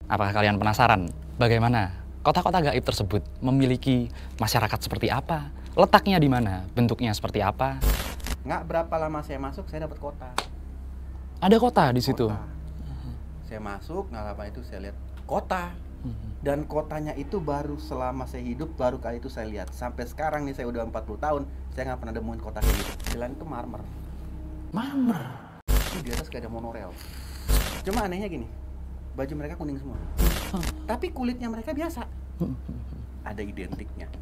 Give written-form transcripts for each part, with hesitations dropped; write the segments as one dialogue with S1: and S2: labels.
S1: Apakah kalian penasaran bagaimana kota-kota gaib tersebut memiliki masyarakat seperti apa? Letaknya di mana? Bentuknya seperti apa?
S2: Nggak berapa lama saya masuk, saya dapat kota.
S1: Ada kota di situ.
S2: Kota. Saya masuk, nggak lama itu saya lihat kota. Dan kotanya itu baru selama saya hidup, baru kali itu saya lihat. Sampai sekarang nih, saya udah 40 tahun, saya nggak pernah nemuin kota kayak gitu. Jalan itu marmer.
S1: Marmer?
S2: Di atas kayak ada monorail. Cuma anehnya gini, baju mereka kuning semua. Tapi kulitnya mereka biasa. Ada identiknya.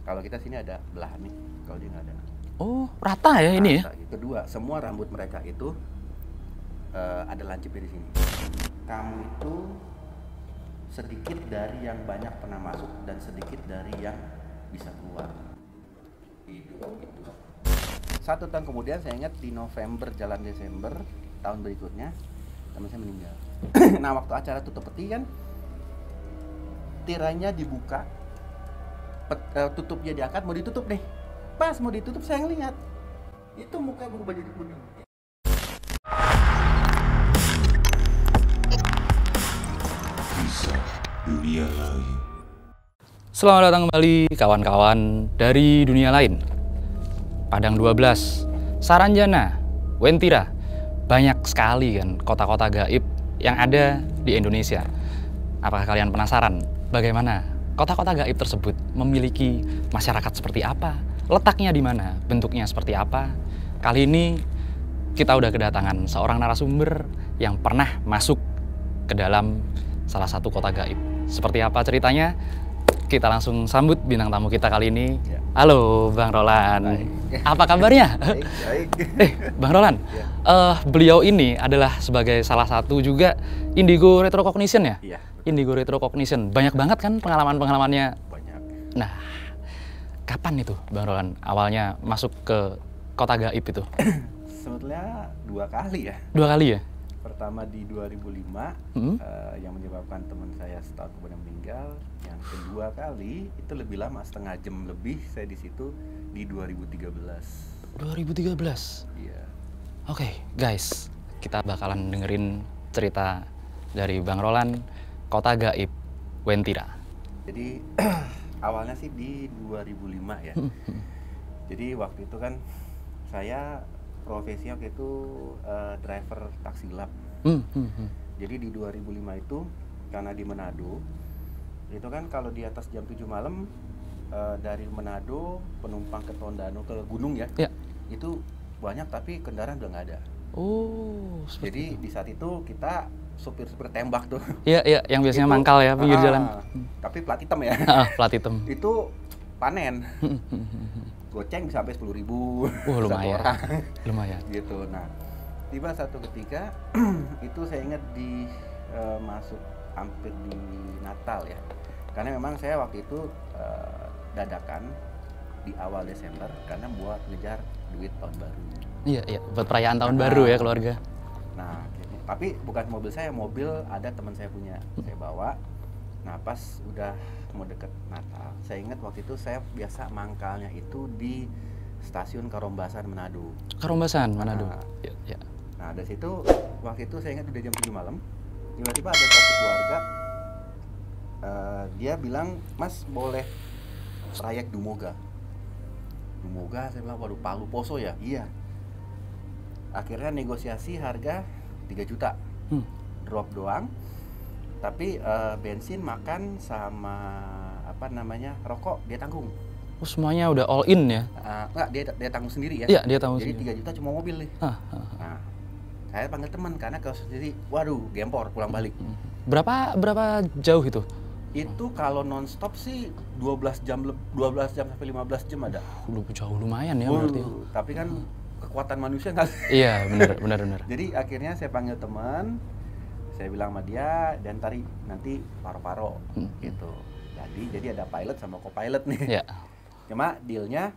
S2: Kalau kita sini ada belahan nih, kalau dia nggak ada.
S1: Oh, rata ya ini ya?
S2: Rata, gitu. Kedua, semua rambut mereka itu ada lancipnya di sini. Kamu itu sedikit dari yang banyak pernah masuk dan sedikit dari yang bisa keluar. Itu. 1 tahun kemudian saya ingat di November, jalan Desember tahun berikutnya teman saya meninggal. Nah, waktu acara tutup peti kan tirainya dibuka, tutupnya diangkat, mau ditutup nih. Pas mau ditutup saya ngeliat itu muka berubah jadi kuning.
S3: Dunia lain.
S1: Selamat datang kembali kawan-kawan dari dunia lain. Padang 12, Saranjana, Wentira. Banyak sekali kan kota-kota gaib yang ada di Indonesia. Apakah kalian penasaran bagaimana kota-kota gaib tersebut memiliki masyarakat seperti apa? Letaknya di mana? Bentuknya seperti apa? Kali ini kita udah kedatangan seorang narasumber yang pernah masuk ke dalam salah satu kota gaib. Seperti apa ceritanya? Kita langsung sambut bintang tamu kita kali ini.
S2: Ya.
S1: Halo Bang Roland.
S2: Baik.
S1: Apa kabarnya?
S2: Baik.
S1: Bang Roland, beliau ini adalah sebagai salah satu juga Indigo Retrocognition ya?
S2: Iya.
S1: Indigo Retrocognition. Banyak banget kan pengalaman-pengalamannya.
S2: Banyak.
S1: Nah, kapan itu Bang Roland awalnya masuk ke kota gaib itu?
S2: Sebetulnya 2 kali ya.
S1: 2 kali ya?
S2: Pertama di 2005 yang menyebabkan teman saya setahun kemudian meninggal. Yang kedua kali itu lebih lama, setengah jam lebih saya di situ di 2013.
S1: 2013?
S2: Iya.
S1: Oke, guys, kita bakalan dengerin cerita dari Bang Roland, kota gaib Wentira.
S2: Jadi awalnya sih di 2005 ya. Jadi waktu itu kan saya profesinya waktu itu driver taksi gelap. Jadi di 2005 itu karena di Manado itu kan kalau di atas jam 7 malam dari Manado penumpang ke Tondano ke gunung ya, itu banyak tapi kendaraan udah nggak ada.
S1: Oh,
S2: Jadi di saat itu kita supir-supir tembak tuh.
S1: Iya, yang biasanya mangkal ya pinggir jalan.
S2: Tapi plat hitam ya.
S1: Plat hitam.
S2: Itu panen. Goceng bisa sampai 10.000.
S1: Wah, lumayan.
S2: Satu orang.
S1: Lumayan.
S2: Gitu. Nah, tiba satu ketika itu saya ingat di masuk hampir di Natal ya. Karena memang saya waktu itu dadakan di awal Desember karena buat ngejar duit tahun baru.
S1: Iya, buat perayaan tahun baru ya keluarga.
S2: Nah, tapi bukan mobil saya, mobil ada teman saya punya, saya bawa. Nah, pas udah mau deket Natal, saya ingat waktu itu saya biasa mangkalnya itu di stasiun Karombasan Manado.
S1: Karombasan Manado. Ya.
S2: Nah, dari situ waktu itu saya ingat udah jam 7 malam, tiba-tiba ada satu keluarga, dia bilang, "Mas boleh trayek Dumoga." Dumoga, saya bilang, waduh Palu Poso ya? Iya. Akhirnya negosiasi harga 3 juta. Drop doang. Tapi bensin, makan sama rokok dia tanggung.
S1: Oh, semuanya udah all in ya?
S2: Enggak, dia tanggung sendiri ya.
S1: Iya, dia tanggung
S2: Jadi
S1: sendiri.
S2: 3 juta cuma mobil nih. Nah, saya panggil teman karena kalau sendiri, waduh, gempor pulang balik.
S1: Berapa jauh itu?
S2: Itu kalau nonstop sih 12 jam sampai 15 jam ada.
S1: Jauh lumayan ya berarti.
S2: Tapi kan kekuatan manusia nggak.
S1: Iya, benar.
S2: Jadi akhirnya saya panggil teman, saya bilang sama dia, dan nanti paro-paro gitu. Jadi ada pilot sama co-pilot nih.
S1: Iya.
S2: Cuma dealnya,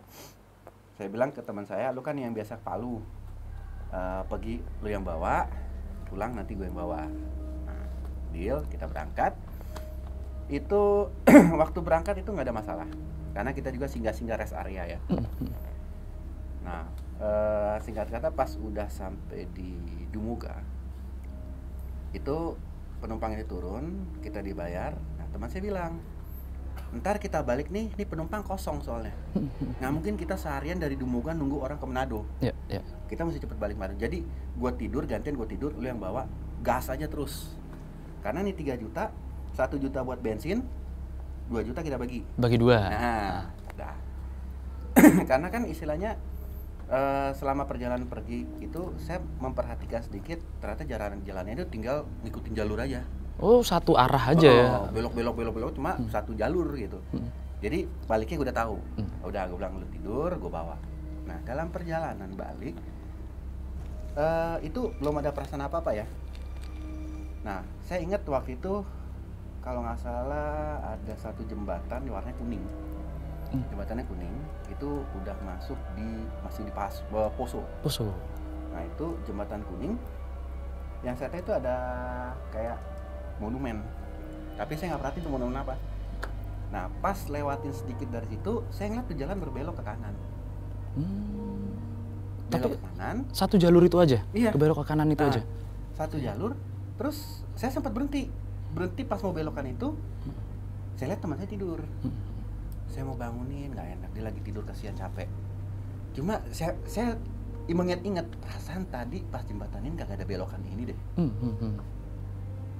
S2: saya bilang ke teman saya, lu kan yang biasa ke Palu, pergi lu yang bawa, pulang nanti gue yang bawa. Nah, deal, kita berangkat. Itu waktu berangkat itu nggak ada masalah, karena kita juga singgah-singgah rest area ya. Nah, singkat kata pas udah sampai di Dumoga, itu penumpang ini turun, kita dibayar. Nah, teman saya bilang, ntar kita balik nih, ini penumpang kosong soalnya. Nggak mungkin kita seharian dari Dumulgan nunggu orang ke Manado. Kita mesti cepet balik Manado. Jadi gue tidur, gantian gue tidur, lu yang bawa, gas aja terus. Karena nih 3 juta, 1 juta buat bensin, 2 juta kita bagi.
S1: Bagi 2.
S2: Nah, udah. Karena kan istilahnya selama perjalanan pergi itu saya memperhatikan sedikit, ternyata jalannya itu tinggal ngikutin jalur aja.
S1: Oh, satu arah aja ya?
S2: Belok cuma satu jalur gitu. Jadi baliknya gue udah tahu. Udah, gue bilang lu tidur, gue bawa. Nah, dalam perjalanan balik itu belum ada perasaan apa-apa ya. Nah, saya ingat waktu itu kalau nggak salah ada satu jembatan warnanya kuning. Jembatannya kuning, itu udah masih di Poso. Nah, itu jembatan kuning. Yang saya tahu itu ada kayak monumen, tapi saya nggak perhatiin itu monumen apa. Nah, pas lewatin sedikit dari situ, saya ngeliat tuh jalan berbelok ke kanan. Belok ke kanan.
S1: Satu jalur itu aja?
S2: Iya.
S1: Belok ke kanan itu aja?
S2: Satu jalur, terus saya sempat berhenti pas mau belokan itu. Saya lihat teman saya tidur. Saya mau bangunin, nggak enak, dia lagi tidur, kasihan, capek. Cuma saya mengingat perasaan tadi pas jembatan ini nggak ada belokan ini deh.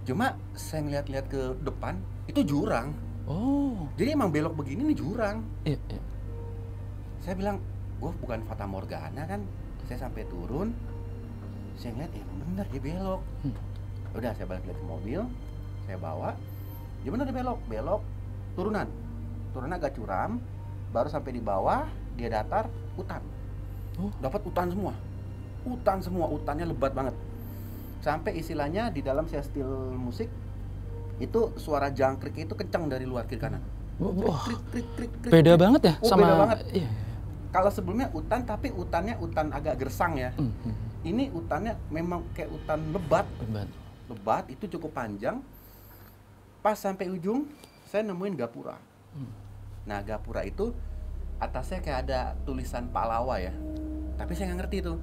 S2: Cuma saya ngeliat-liat ke depan, itu jurang.
S1: Oh.
S2: Jadi emang belok begini nih jurang.
S1: Iya.
S2: Saya bilang, gue bukan fata morgana kan. Saya sampai turun, saya ngeliat, ya bener dia belok. Udah, saya balik ke mobil, saya bawa. Gimana dia belok turunan agak curam, baru sampai di bawah dia datar, hutan. Dapat hutannya semua, hutannya lebat banget. Sampai istilahnya di dalam saya setel musik itu suara jangkrik itu kencang dari luar kiri kanan. Krik.
S1: Beda banget ya sama.
S2: Beda banget.
S1: Iya.
S2: Kalau sebelumnya hutan, tapi hutannya hutan agak gersang ya. Ini hutannya memang kayak hutan lebat itu cukup panjang. Pas sampai ujung saya nemuin gapura. Nah, gapura itu atasnya kayak ada tulisan Palawa ya, tapi saya nggak ngerti itu.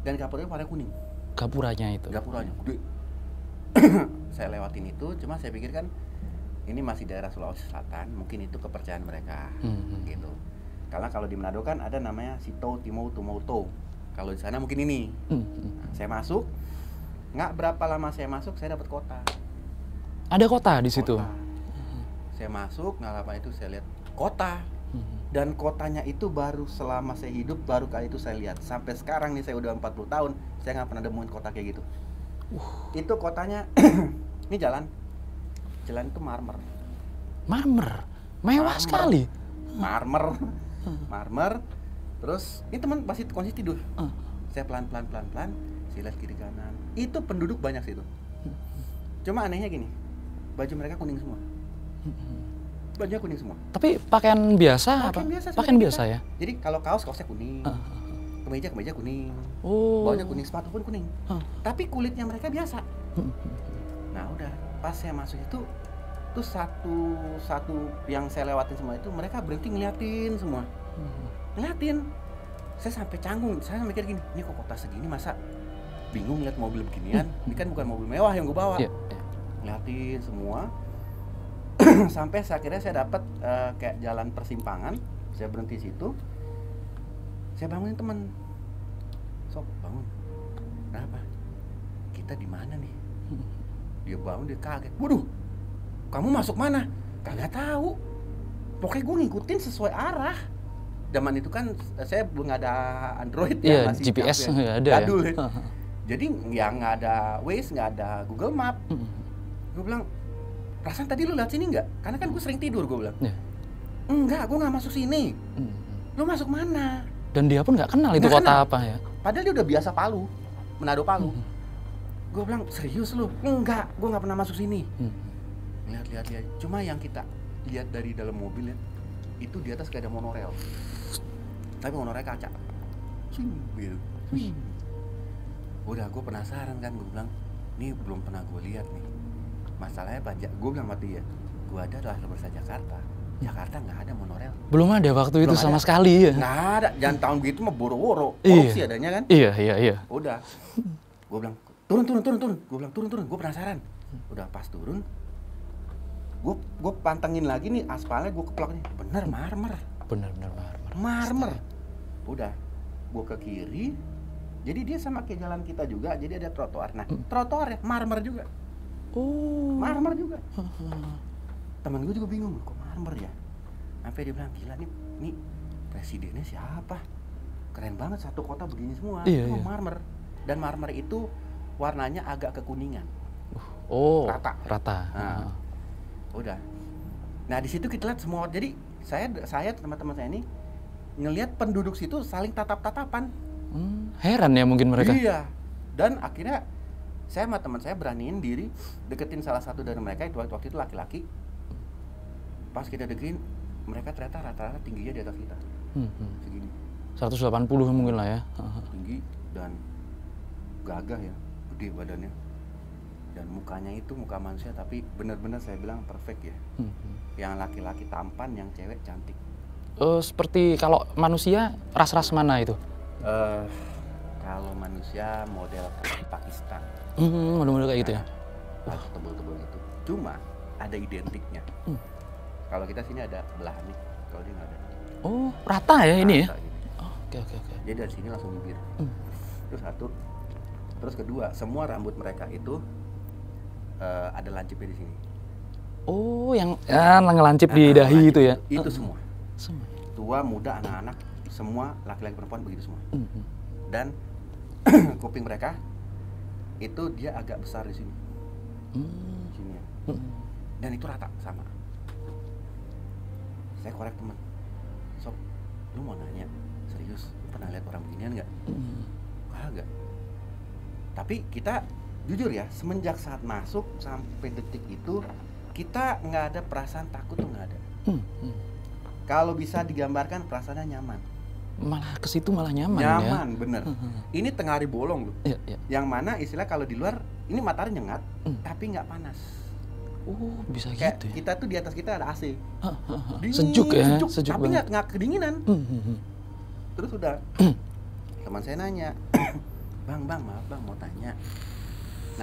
S2: Dan gapuranya warna kuning. Gapuranya gede. Saya lewatin itu, cuma saya pikir kan ini masih daerah Sulawesi Selatan, mungkin itu kepercayaan mereka gitu. Karena kalau di Manado kan ada namanya Sito Timou Tumoto. Kalau di sana mungkin ini. Nah, saya masuk, nggak berapa lama saya masuk, saya dapat kota.
S1: Ada kota di situ.
S2: Saya masuk, nggak lama itu saya lihat kota. Dan kotanya itu baru selama saya hidup, baru kali itu saya lihat. Sampai sekarang nih saya udah 40 tahun, saya nggak pernah nemuin kota kayak gitu. Itu kotanya, ini jalan itu marmer.
S1: Mewah sekali.
S2: Marmer. Terus ini teman masih kondisi tidur. Saya pelan, saya lihat kiri kanan. Itu penduduk banyak situ. Cuma anehnya gini, baju mereka kuning semua. Bajunya kuning semua. Tapi
S1: pakaian biasa apa? Pakaian biasa ya.
S2: Jadi kalau kaosnya kuning, kemeja kuning, bajunya kuning, sepatu pun kuning. Tapi kulitnya mereka biasa. Nah udah, pas saya masuk itu tuh satu yang saya lewatin semua itu mereka berhenti ngeliatin semua. Ngeliatin. Saya sampai canggung, saya mikir gini, ini kok kota segini masa bingung lihat mobil beginian? Ini kan bukan mobil mewah yang gue bawa. Ngeliatin semua. Sampai akhirnya saya dapat kayak jalan persimpangan, saya berhenti situ, saya bangunin teman, sob bangun, kenapa? Kita di mana nih? Dia bangun, dia kaget, waduh, kamu masuk mana? Kagak tahu, pokoknya gue ngikutin sesuai arah. Zaman itu kan saya belum ada Android ya, masih
S1: GPS nggak ada
S2: jadul
S1: ya.
S2: Jadi ya nggak ada Waze, nggak ada Google Map. Gue bilang, perasaan tadi lu lihat sini nggak? Karena kan gue sering tidur, gue bilang. Enggak, gue nggak masuk sini. Lu masuk mana?
S1: Dan dia pun nggak kenal itu kota apa ya.
S2: Padahal dia udah biasa Manado Palu. Gue bilang, serius lu? Enggak, gue nggak pernah masuk sini. Lihat. Cuma yang kita lihat dari dalam mobil ya, itu di atas kayak ada monorel. Tapi monorel kaca. Gitu. Udah, gue penasaran kan, gue bilang, ini belum pernah gue lihat nih. Masalahnya gue bilang sama dia, gue adalah besar Jakarta nggak ada monorel. Belum ada waktu itu sama sekali ya. Nggak ada, jangan tahun gitu mah boro-boro. Korupsi adanya kan.
S1: Iya.
S2: Udah, gue bilang turun. Gue bilang turun. Gue penasaran. Udah pas turun, gue pantengin lagi nih aspalnya, gue keplok nih, bener marmer. Marmer. Udah, gue ke kiri, jadi dia sama kayak jalan kita juga, jadi ada trotoar. Nah, trotoarnya marmer juga. Marmer juga. Temen gue juga bingung, kok marmer ya? Sampai dia bilang, gila nih presidennya siapa? Keren banget, satu kota begini semua.
S1: Iya.
S2: Marmer. Dan marmer itu warnanya agak kekuningan. Rata. Nah, udah. Nah, di situ kita lihat semua. Jadi saya teman-teman saya ini ngelihat penduduk situ saling tatap-tatapan.
S1: Heran ya mungkin mereka.
S2: Iya. Dan akhirnya saya sama teman saya beraniin diri deketin salah satu dari mereka, itu waktu itu laki-laki. Pas kita deketin, mereka ternyata rata-rata tingginya di atas kita. Segini.
S1: 180 mungkin lah ya.
S2: Tinggi dan gagah ya, gede badannya. Dan mukanya itu muka manusia, tapi benar-benar saya bilang perfect ya. Yang laki-laki tampan, yang cewek cantik.
S1: Seperti kalau manusia ras-ras mana itu?
S2: Kalau manusia model Pakistan.
S1: Model-model kayak gitu ya.
S2: Tebel-tebel gitu. Cuma ada identiknya. Kalau kita sini ada belahan nih, kalau dia nggak ada.
S1: Oh, rata ya ini ya?
S2: Gitu.
S1: Oke.
S2: Jadi dari sini langsung bibir. Terus satu. Terus kedua, semua rambut mereka itu ada lancipnya di sini.
S1: Oh, yang ngelancip di dahi itu ya?
S2: Itu semua. Tua, muda, anak-anak, semua laki-laki perempuan begitu semua. Dan kuping mereka itu dia agak besar di sini. Sini ya. Dan itu rata sama. Saya korek teman. Sob, lu mau nanya, serius, lu pernah lihat orang beginian nggak? Kagak. Tapi kita jujur ya, semenjak saat masuk sampai detik itu kita nggak ada perasaan takut tuh nggak ada. Kalau bisa digambarkan perasaannya nyaman.
S1: Malah ke situ malah nyaman ya.
S2: Nyaman, bener. Ini tengah hari bolong loh.
S1: Iya.
S2: Yang mana istilah kalau di luar ini matahari nyengat, tapi nggak panas.
S1: Oh, bisa
S2: Kayak
S1: gitu ya.
S2: kita tuh di atas kita ada AC. Dingin,
S1: Sejuk ya, sejuk
S2: tapi
S1: banget.
S2: nggak kedinginan. Terus udah teman saya nanya, bang maaf bang mau tanya.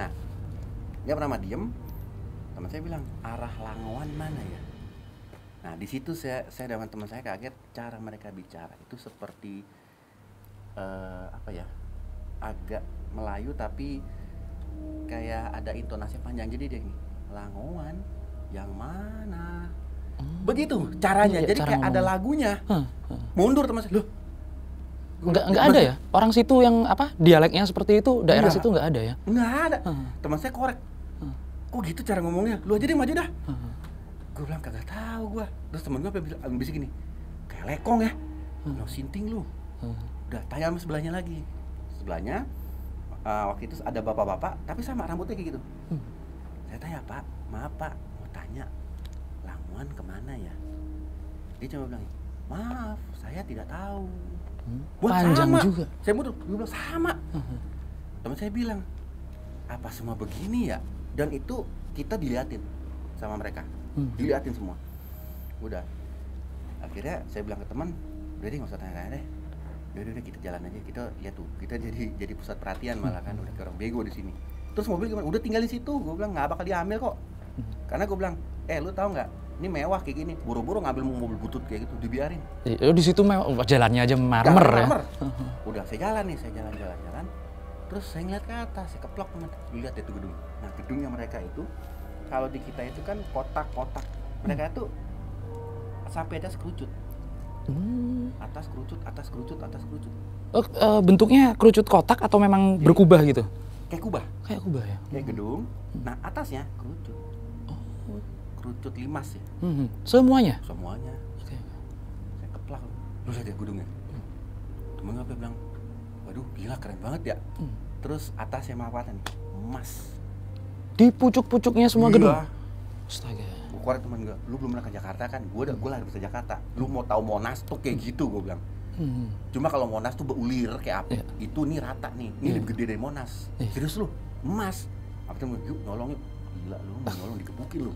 S2: Nah, dia pertama diem. Teman saya bilang, arah Langowan mana ya? Nah, di situ saya dengan teman saya kaget cara mereka bicara itu seperti apa ya? Agak Melayu tapi kayak ada intonasi panjang. Jadi dia gini, Langowan yang mana? Begitu caranya.
S1: Iya,
S2: jadi
S1: cara
S2: kayak ada
S1: ngomong.
S2: lagunya. Mundur teman saya. Loh,
S1: Nggak ada ya? Orang situ yang dialeknya seperti itu, daerah situ nggak ada ya?
S2: Nggak ada. Teman saya korek. Kok gitu cara ngomongnya? Lu aja deh maju dah. Gue bilang kagak tahu gue. Terus temen gue bilang bisik gini, kayak lekong ya. No sinting lu. Udah tanya sama sebelahnya lagi. Sebelahnya waktu itu ada bapak-bapak, tapi sama rambutnya kayak gitu. Saya tanya, Pak, maaf Pak, mau tanya Langowan kemana ya? Dia cuma bilang, maaf, saya tidak tahu.
S1: Panjang
S2: sama.
S1: juga.
S2: Saya mundur, gue bilang sama. Teman saya bilang, apa semua begini ya? Dan itu kita diliatin sama mereka, diliatin semua. Udah, akhirnya saya bilang ke teman, udah deh nggak usah tanya-tanya deh. Udah kita jalan aja, kita lihat tuh, kita jadi pusat perhatian malah kan, udah kayak orang bego di sini. Terus mobil gimana? Udah tinggal di situ, gue bilang nggak bakal diambil kok. Karena gue bilang, lu tahu nggak? Ini mewah kayak gini, buru-buru ngambil mobil butut kayak gitu, dibiarin.
S1: Di situ jalannya aja marmer ya.
S2: Udah saya jalan nih, saya jalan. Terus saya ngeliat ke atas, saya keplok teman. Lihat itu gedung. Nah gedungnya mereka itu, kalau di kita itu kan kotak-kotak. Mereka itu sampai atas kerucut. Atas kerucut.
S1: Bentuknya kerucut kotak atau memang berkubah gitu?
S2: Kayak kubah.
S1: Kayak kubah ya.
S2: Kayak gedung. Nah atasnya kerucut. Kerucut limas ya.
S1: Semuanya?
S2: Semuanya.
S1: Oke.
S2: Saya keplak. Lu lihat ya gedungnya. Temen gue bilang, waduh gila keren banget ya. Terus atasnya apa nih? Emas.
S1: Di pucuk-pucuknya semua gedung?
S2: Astaga. Gue korek temen gue, lu belum pernah ke Jakarta kan? Gue lahir di Jakarta. Lu mau tahu Monas tuh kayak gitu, gue bilang. Cuma kalau Monas tuh berulir kayak apa? Itu nih rata nih. Ini lebih gede dari Monas. Serius lu? Emas. Apa tuh? Yuk nolong yuk. Gila lu, nolong dikebukin lu.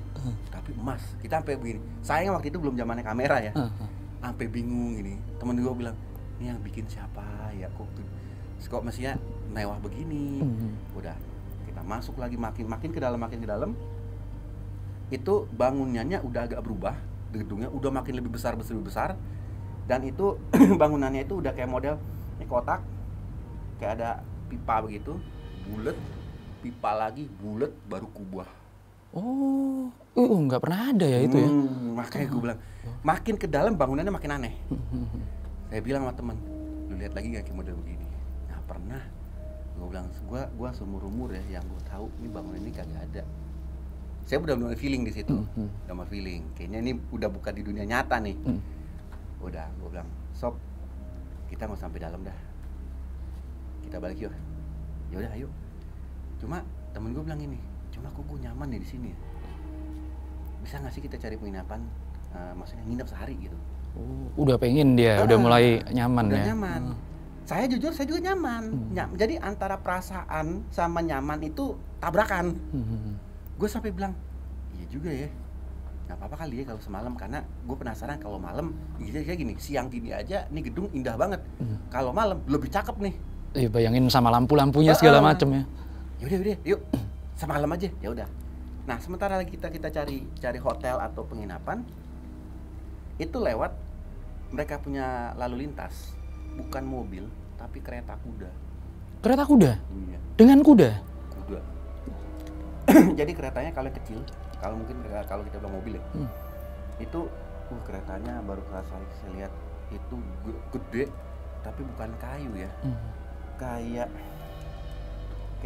S2: Tapi emas. Kita sampai begini. Sayang waktu itu belum zamannya kamera ya. Sampai bingung gini. Temen gue bilang, ini yang bikin siapa ya? Kok mestinya mewah begini. Udah kita masuk lagi makin ke dalam, itu bangunannya udah agak berubah, gedungnya udah makin lebih besar, dan itu bangunannya itu udah kayak model ini kotak, kayak ada pipa begitu, bulat, pipa lagi bulat, baru kubah.
S1: Oh, nggak pernah ada ya itu ya?
S2: Makanya gue bilang, makin ke dalam bangunannya makin aneh. Saya bilang sama teman, lu lihat lagi gak kayak model begini? Nggak pernah. Gue bilang, gue seumur-umur ya yang gue tahu ini bangunan ini kagak ada. Saya udah mulai feeling di situ, udah mulai feeling. Kayaknya ini udah bukan di dunia nyata nih. Udah, gue bilang, sob, kita mau sampai dalam dah. Kita balik yuk. Yaudah, ayo. Cuma temen gue bilang ini, cuma kok gue nyaman nih di sini. Bisa nggak sih kita cari penginapan, maksudnya nginep sehari gitu?
S1: Udah pengen dia, udah mulai nyaman
S2: udah
S1: ya.
S2: Nyaman. Saya jujur, saya juga nyaman. Jadi antara perasaan sama nyaman itu tabrakan. Gue sampai bilang, iya juga ya, nggak apa-apa kali ya kalau semalam, karena gue penasaran kalau malam, kayak gini, siang gini aja, ini gedung indah banget. Kalau malam lebih cakep nih.
S1: Iya, bayangin sama lampu-lampunya segala macem ya.
S2: Yaudah, yuk, semalam aja, ya udah. Nah, sementara lagi kita cari hotel atau penginapan, itu lewat mereka punya lalu lintas, bukan mobil, tapi kereta kuda.
S1: Kereta kuda?
S2: Iya.
S1: Dengan kuda?
S2: Kuda. Jadi keretanya kalau kecil, kalau kita bilang mobil ya, itu keretanya baru kerasa saya lihat itu gede, tapi bukan kayu ya, kayak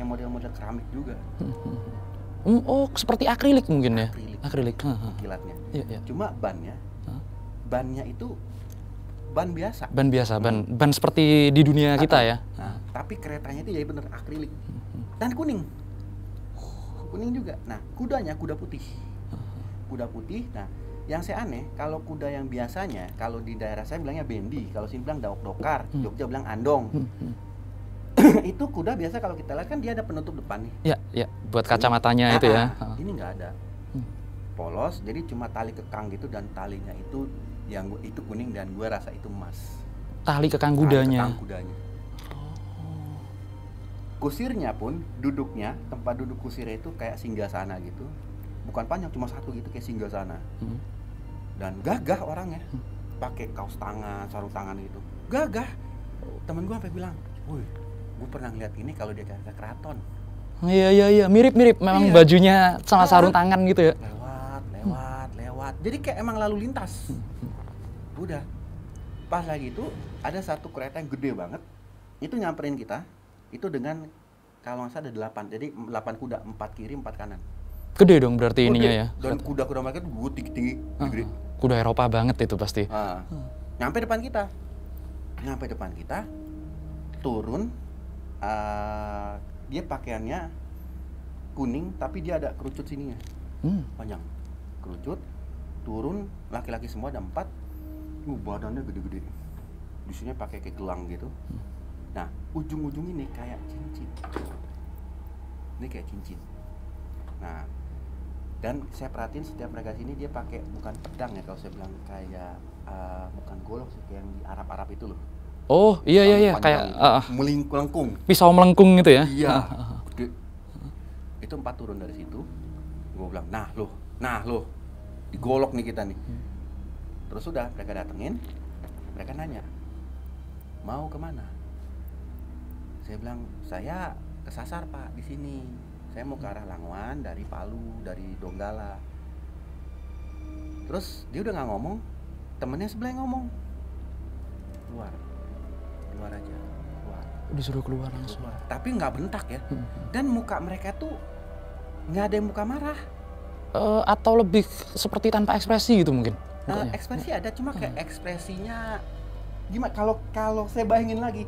S2: model-model keramik juga.
S1: Oh, seperti akrilik mungkin ya? Akrilik.
S2: Kilatnya.
S1: Iya.
S2: Cuma bannya itu ban biasa.
S1: Ban seperti di dunia kita ya.
S2: Tapi keretanya itu ya bener akrilik dan kuning juga. Nah, kudanya kuda putih. Nah, yang saya aneh, kalau kuda yang biasanya, kalau di daerah saya bilangnya bendi, kalau sini bilang daok-dokar, Jogja bilang andong. Itu kuda biasa kalau kita lihat kan dia ada penutup depan nih.
S1: Iya, buat kacamatanya itu ya.
S2: Ini nggak ada. Polos, jadi cuma tali kekang gitu, dan talinya itu itu kuning, dan gue rasa itu emas.
S1: Tali kekang kudanya.
S2: Kusirnya pun duduknya, tempat duduk kusirnya itu kayak singgasana gitu. Bukan panjang, cuma satu gitu kayak singgasana. Dan gagah orangnya. Pakai kaos tangan, sarung tangan gitu. Gagah. Temen gue sampai bilang, "Woi, gue pernah ngeliat ini kalau dia ke keraton."
S1: Iya, mirip. Memang bajunya sama sarung tangan gitu ya.
S2: Lewat. Jadi kayak emang lalu lintas. Udah. Pas lagi itu ada satu kereta yang gede banget. Itu nyamperin kita. Itu dengan kalau nggak salah ada 8. Jadi 8 kuda, 4 kiri, 4 kanan.
S1: Gede dong berarti ininya ya.
S2: Dan kuda-kuda mereka tuh tinggi. Gede.
S1: Kuda Eropa banget itu pasti.
S2: Nyampe depan kita. Turun. Dia pakaiannya kuning tapi dia ada kerucut sininya. Panjang. Kerucut. Turun, laki-laki semua ada 4. Badannya gede-gede. Di sini pakai kayak gelang gitu. Nah, ujung-ujung ini kayak cincin. Ini kayak cincin. Nah, dan saya perhatiin setiap mereka sini dia pakai bukan pedang ya, kalau saya bilang kayak bukan golok sih, kayak yang di Arab-Arab itu loh.
S1: Oh, iya, kayak
S2: melengkung.
S1: Pisau melengkung gitu ya.
S2: Iya. Gede. Itu 4 turun dari situ. Gue bilang, nah lo, digolok nih kita nih. Terus udah mereka datengin, mereka nanya, mau kemana? Saya bilang, saya kesasar pak di sini. Saya mau ke arah Langwan dari Palu, dari Donggala. Terus dia udah nggak ngomong, temennya sebelah yang ngomong, keluar aja.
S1: Disuruh keluar langsung.
S2: Tapi nggak bentak ya. Dan muka mereka tuh nggak ada yang muka marah.
S1: Atau lebih seperti tanpa ekspresi gitu mungkin.
S2: Ekspresi ada, cuma kayak ekspresinya gimana? Kalau saya bayangin lagi,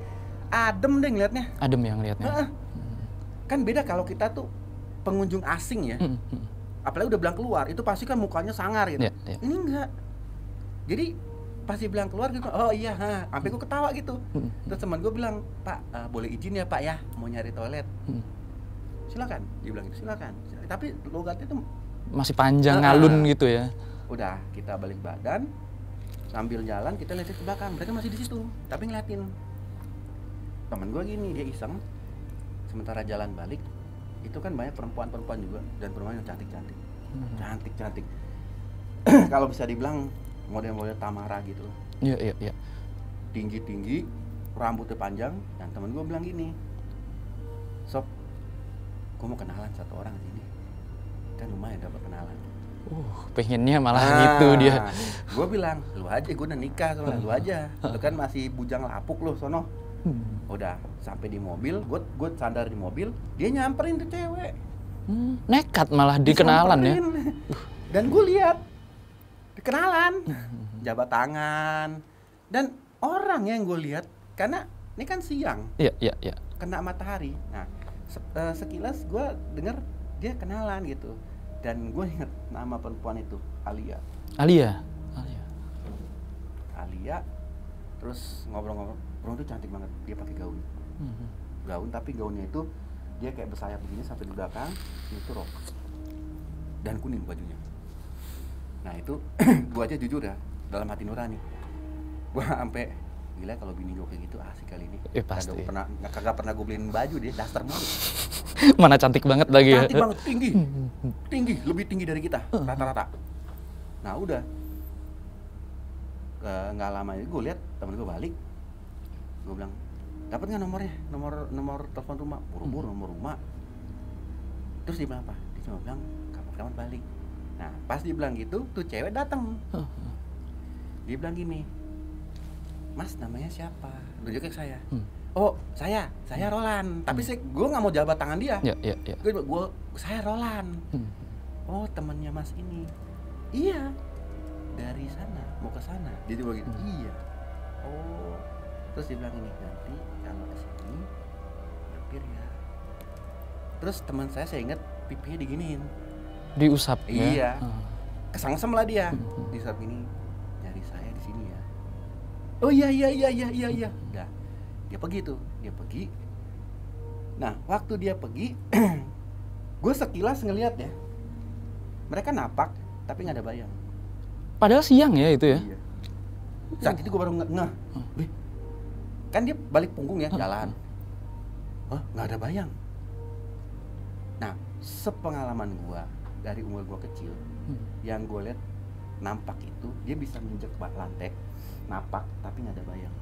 S2: adem deh ngeliatnya.
S1: Adem ya ngeliatnya.
S2: Kan beda kalau kita tuh pengunjung asing ya. Apalagi udah bilang keluar, itu pasti kan mukanya sangar gitu.
S1: Yeah.
S2: Ini enggak. Jadi pasti bilang keluar gitu, oh iya, sampai gue ketawa gitu. Terus teman gue bilang, Pak, boleh izin ya Pak ya, mau nyari toilet. Silakan, dia bilang gitu, silakan. Tapi logatnya tuh
S1: masih panjang ngalun gitu ya.
S2: Udah, kita balik badan, sambil jalan kita lihat ke belakang, mereka masih di situ, tapi ngeliatin. Temen gue gini, dia iseng, sementara jalan balik, itu kan banyak perempuan-perempuan juga dan perempuan yang cantik-cantik. Cantik-cantik. Kalau bisa dibilang model-model Tamara gitu.
S1: Iya.
S2: Tinggi-tinggi, rambutnya panjang, dan temen gue bilang gini, Sob, gue mau kenalan satu orang sini. Kan lumayan dapat kenalan.
S1: Pengennya malah gitu dia.
S2: Gue bilang, lu aja, gue udah nikah soalnya, lu aja. Lu kan masih bujang lapuk lu sono. Udah sampai di mobil, gue sandar di mobil, dia nyamperin tuh cewek.
S1: Nekat malah dikenalan ya.
S2: Dan gue lihat dikenalan, jabat tangan, dan orang yang gue lihat karena ini kan siang.
S1: Iya.
S2: Kena matahari. Nah, sekilas gue dengar dia kenalan gitu. Dan gue inget nama perempuan itu, Alia. Terus ngobrol-ngobrol, perempuan itu cantik banget, dia pakai gaun. Gaun, tapi gaunnya itu dia kayak bersayap begini sampai di belakang, itu rok. Dan kuning bajunya. Nah itu, gue aja jujur ya, dalam hati nurani. Gue sampai gila kalau bini gue kayak gitu asik kali ini.
S1: Pasti.
S2: Kagak pernah gue beliin baju dia, daster mulu.
S1: Mana cantik banget lagi ya.
S2: Cantik banget, tinggi, lebih tinggi dari kita rata-rata. Nah udah, nggak lama ini gue lihat temen gue balik, gue bilang, dapat nggak nomornya, nomor telepon rumah, buru-buru nomor rumah. Terus dia bilang apa? Dia cuma bilang kapan balik. Nah pas dia bilang gitu, tuh cewek datang. Dia bilang gini, Mas namanya siapa? Tunjukin ke saya. Oh saya Roland. Tapi gue nggak mau jabat tangan dia.
S1: Iya.
S2: Saya Roland. Oh temannya Mas ini. Iya. Dari sana mau ke sana. Dia bilang gitu. Iya. Oh. Terus dia bilang ini, nanti kalau ke sini mampir ya. Terus teman saya ingat pipinya diginiin.
S1: Diusap ya.
S2: Iya. Kesangsem lah dia. Diusap gini. Nyari saya di sini ya. Oh iya. Udah. Dia pergi. Nah, waktu dia pergi, gue sekilas ngeliat ya. Mereka napak, tapi nggak ada bayang.
S1: Padahal siang ya itu ya.
S2: Iya. Saat itu gue baru ngeh. Kan dia balik punggung ya, jalan. Nggak ada bayang. Nah, sepengalaman gue dari umur gue kecil, yang gue lihat nampak itu dia bisa menjek lantai, napak tapi nggak ada bayang.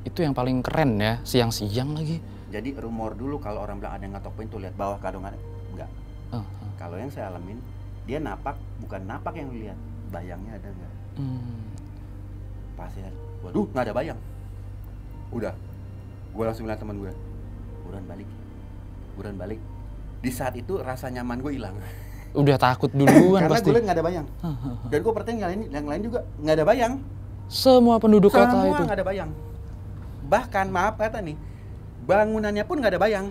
S1: Itu yang paling keren ya, siang-siang lagi.
S2: Jadi rumor dulu kalau orang bilang ada yang ngatok pintu lihat bawah kadang ada, enggak. Kalau yang saya alamin, dia napak, bukan napak yang lihat, bayangnya ada enggak. Pas ya, waduh nggak ada bayang. Udah, gue langsung bilang teman gue, buruan balik. Di saat itu rasa nyaman gue hilang.
S1: Udah takut duluan
S2: karena
S1: pasti.
S2: Karena gue lihat nggak ada bayang. Dan gue percaya yang lain juga nggak ada bayang.
S1: Semua penduduk kota itu.
S2: Semua nggak ada bayang. Bahkan maaf kata nih, bangunannya pun nggak ada bayang.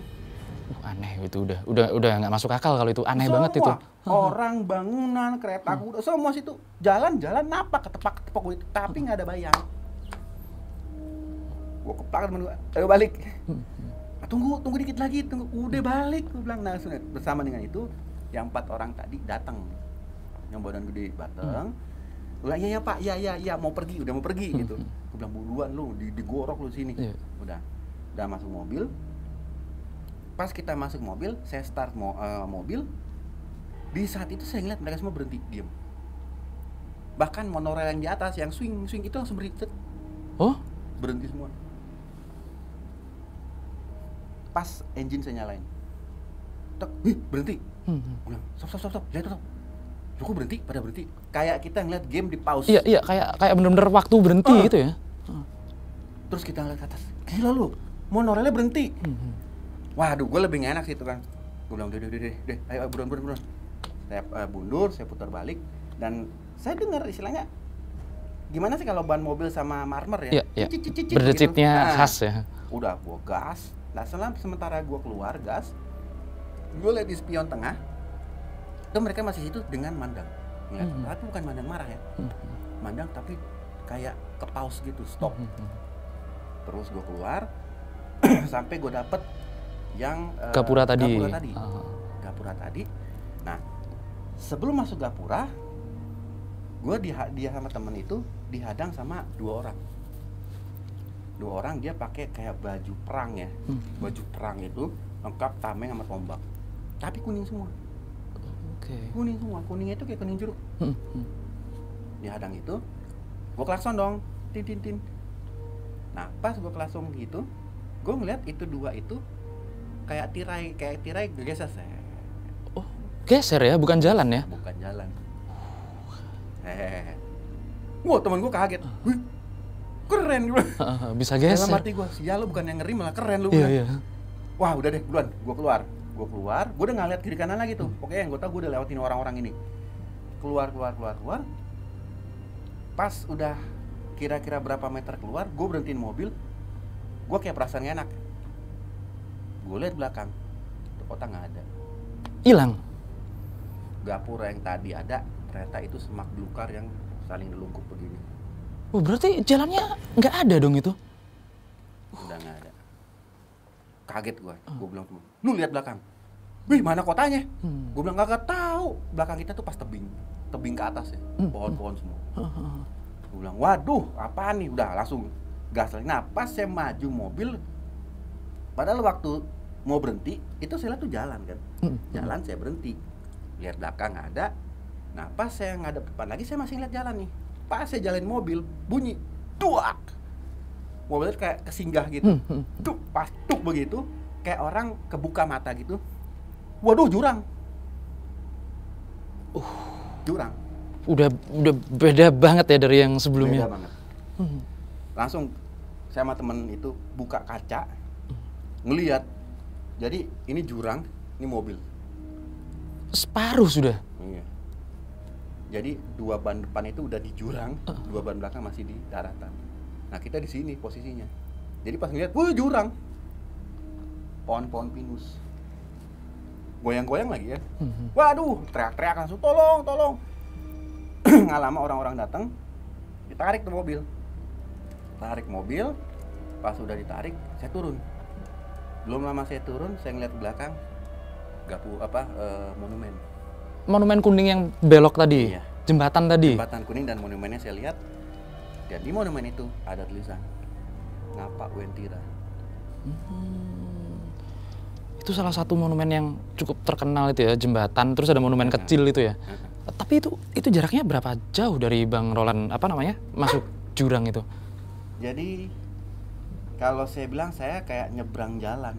S1: Aneh itu udah nggak masuk akal kalau itu aneh
S2: semua,
S1: banget itu.
S2: Orang, bangunan, kereta kuda, semua situ jalan napak ketepak gitu, tapi nggak ada bayang. Gue keplak temen gue, ayo balik. Tunggu dikit lagi, udah balik. Gue bilang, nah bersama dengan itu yang 4 orang tadi datang, yang badan gede datang. Udah iya pak, iya mau pergi gitu. Gue bilang buruan lu, digorok lu sini. Udah masuk mobil. Pas kita masuk mobil, saya start mobil. Di saat itu saya ngeliat mereka semua berhenti, diam. Bahkan monorail yang di atas, yang swing itu langsung berhenti. Berhenti semua. Pas engine saya nyalain, berhenti. Gue bilang, stop, lihat stop. Loh, kok berhenti? Pada berhenti. Kayak kita ngeliat game di pause.
S1: Iya, kayak bener-bener waktu berhenti gitu ya.
S2: Terus kita ngeliat ke atas, gila lu, monorailnya berhenti. Waduh, gue lebih enak sih itu kan. Gue bilang, deh, ayo buruan. Saya mundur, saya putar balik, dan saya dengar istilahnya, gimana sih kalau ban mobil sama marmer ya?
S1: Iya. Berdecitnya gitu. Khas ya.
S2: Udah, gue gas. Nah, sementara gue keluar gas, gue lihat di spion tengah, itu mereka masih situ dengan mandang. Tapi bukan mandang marah ya. Mandang tapi kayak ke pause gitu, stop. Terus gue keluar, sampai gue dapet yang
S1: Gapura tadi.
S2: Gapura tadi. Nah, sebelum masuk Gapura, gue dia sama temen itu dihadang sama 2 orang. 2 orang dia pakai kayak baju perang ya. Baju perang itu lengkap tameng sama tombak. tapi kuning semua.
S1: Oke.
S2: Kuning semua, kuningnya itu kayak kuning jeruk. Dihadang itu, gue klakson dong, tin tin tin. Nah pas gue klakson gitu, gue ngeliat itu dua itu kayak tirai geser.
S1: Oh, geser ya, bukan jalan ya?
S2: Bukan jalan. Wah temen gue kaget. Wih, keren gue.
S1: Bisa geser.
S2: Dalam hati gue, sial lu bukan yang ngeri malah keren lu.
S1: Iya.
S2: Wah udah deh, duluan, gue keluar, gue udah nggak lihat kiri kanan lagi tuh. Pokoknya yang gue tahu gue udah lewatin orang-orang ini. Keluar. Pas udah kira-kira berapa meter keluar, gue berhentiin mobil. Gue kayak perasaan gak enak. Gue lihat belakang, itu kota nggak ada.
S1: Hilang.
S2: Gapura yang tadi ada, ternyata itu semak belukar yang saling delungkup begini.
S1: Oh, berarti jalannya nggak ada dong itu?
S2: Udah nggak ada. Kaget gue bilang temen, lu lihat belakang. Wih, mana kotanya? Gue bilang kagak tahu. Belakang kita tuh pas tebing ke atas ya, pohon-pohon semua. Gue bilang, waduh, apaan nih? Udah langsung gas lagi. Nah, pas saya maju mobil, padahal waktu mau berhenti, itu saya lihat tuh jalan kan. Jalan saya berhenti, lihat belakang nggak ada. Nah, pas saya ngadep depan lagi, saya masih lihat jalan nih. Pas saya jalanin mobil, bunyi, tuak. Mobilnya kayak kesinggah gitu. Tuk, pas tuk begitu, kayak orang kebuka mata gitu. Waduh, jurang. Jurang.
S1: Udah beda banget ya dari yang sebelumnya.
S2: Beda banget. Langsung saya sama temen itu buka kaca, ngelihat. Jadi ini jurang, ini mobil.
S1: Separuh sudah.
S2: Iya. Jadi dua ban depan itu udah di jurang, dua ban belakang masih di daratan. Nah kita di sini posisinya. Jadi pas ngeliat, wuh jurang, pohon-pohon pinus, goyang-goyang lagi ya. Waduh, teriak-teriak langsung, tolong. Nggak lama orang-orang datang, ditarik tuh mobil. Tarik mobil, pas udah ditarik, saya turun. Belum lama saya turun, saya ngeliat ke belakang, monumen.
S1: Monumen kuning yang belok tadi,
S2: Iya.
S1: jembatan tadi.
S2: Jembatan kuning dan monumennya saya lihat. Dan di monumen itu ada tulisan Ngapak Wentira.
S1: Itu salah satu monumen yang cukup terkenal itu ya, jembatan. Terus ada monumen kecil itu ya. Tapi itu jaraknya berapa jauh dari Bang Roland masuk jurang itu?
S2: Jadi kalau saya bilang saya kayak nyebrang jalan.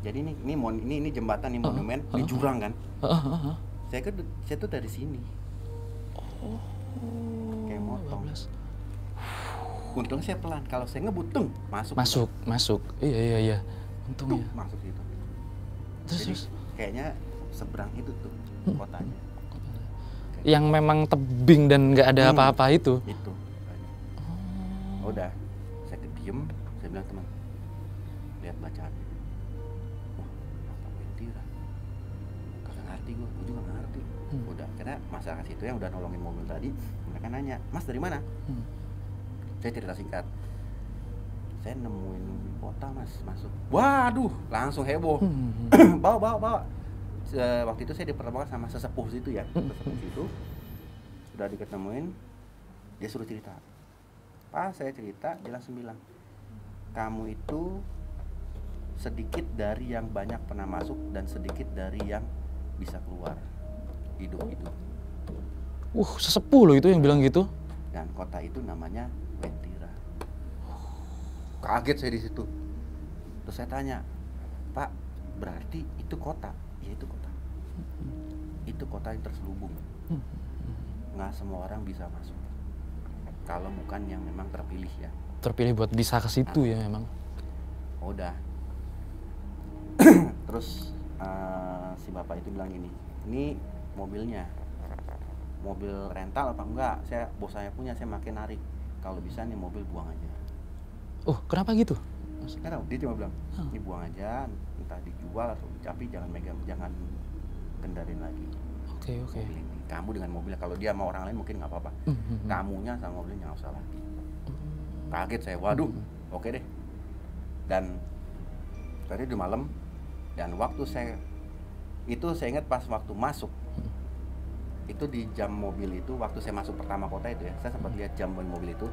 S2: Jadi ini jembatan, ini monumen, ini jurang kan. Saya tuh dari sini. Kayak motong. Untung saya pelan. Kalau saya ngebut,
S1: Masuk. Iya. Untungnya.
S2: Masuk gitu.
S1: Terus
S2: Jadi kayaknya seberang itu tuh kotanya.
S1: Yang memang tebing dan nggak ada apa-apa itu.
S2: Itu. Udah, saya diem, saya bilang teman, lihat bacaan. Wah, apa Wentira? Kagak ngerti gue juga nggak ngerti. Udah, karena masyarakat situ yang udah nolongin mobil tadi, mereka nanya, Mas dari mana? Saya cerita singkat. Saya nemuin kota Mas, masuk. Waduh, langsung heboh. Bawa. Waktu itu saya dipertemukan sama sesepuh situ ya. Sesepuh situ udah diketemuin, dia suruh cerita. Pas saya cerita, dia langsung bilang, kamu itu sedikit dari yang banyak pernah masuk dan sedikit dari yang bisa keluar hidup itu.
S1: Sesepuh loh itu yang bilang gitu.
S2: Dan kota itu namanya Wentira. Kaget saya di situ. Terus saya tanya, Pak, berarti itu kota? Ya itu kota. Itu kota yang terselubung. Nggak semua orang bisa masuk. Kalau bukan yang memang terpilih ya.
S1: Terpilih buat bisa ke situ ya memang.
S2: Udah. Terus si bapak itu bilang ini mobilnya. Mobil rental apa enggak? Bos saya punya, saya makin narik. Kalau bisa nih mobil buang aja.
S1: Kenapa gitu?
S2: Nggak tahu, dia cuma bilang, ini buang aja, entah dijual atau tapi jangan kendarin lagi.
S1: Oke.
S2: Mobil ini. Kamu dengan mobilnya, kalau dia sama orang lain mungkin nggak apa-apa. Kamunya sama mobilnya nggak usah lagi. Kaget saya, waduh, oke deh. Dan tadi di malam, dan waktu saya ingat pas waktu masuk, itu di jam mobil itu, waktu saya masuk pertama kota itu ya, saya sempat lihat jam mobil itu